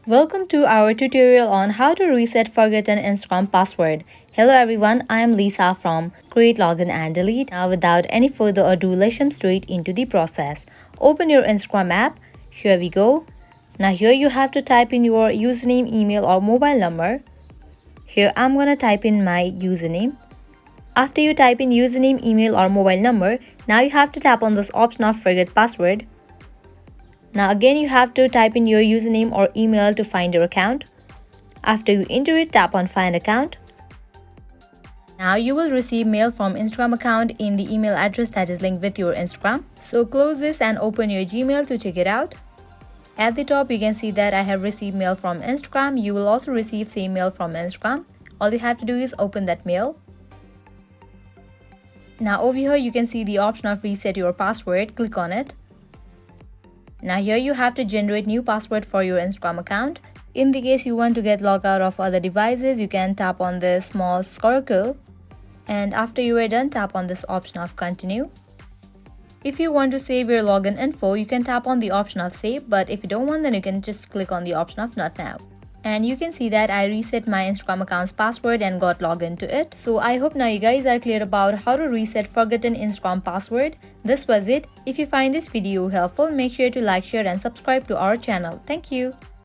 Welcome to our tutorial on how to reset forgotten Instagram password. Hello everyone, I am Lisa from Create Login and Delete. Now without any further ado, let's jump straight into the process. Open your Instagram app. Here we go. Now here you have to type in your username, email or mobile number. Here I'm gonna type in my username. After you type in username, email or mobile number, now you have to tap on this option of forget password. Now again you have to type in your username or email to find your account. After you enter it, tap on find account. Now you will receive mail from Instagram account in the email address that is linked with your Instagram. So close this and open your Gmail to check it out. At the top you can see that I have received mail from Instagram. You will also receive same mail from Instagram. All you have to do is open that mail. Now over here you can see the option of reset your password. Click on it. Now here you have to generate new password for your Instagram account. In the case you want to get logged out of other devices, you can tap on this small circle. And after you are done, tap on this option of continue. If you want to save your login info, you can tap on the option of save, but if you don't want, then you can just click on the option of not now. And you can see that I reset my Instagram account's password and got logged into it. So I hope now you guys are clear about how to reset forgotten Instagram password. This was it. If you find this video helpful, make sure to like, share and subscribe to our channel. Thank you.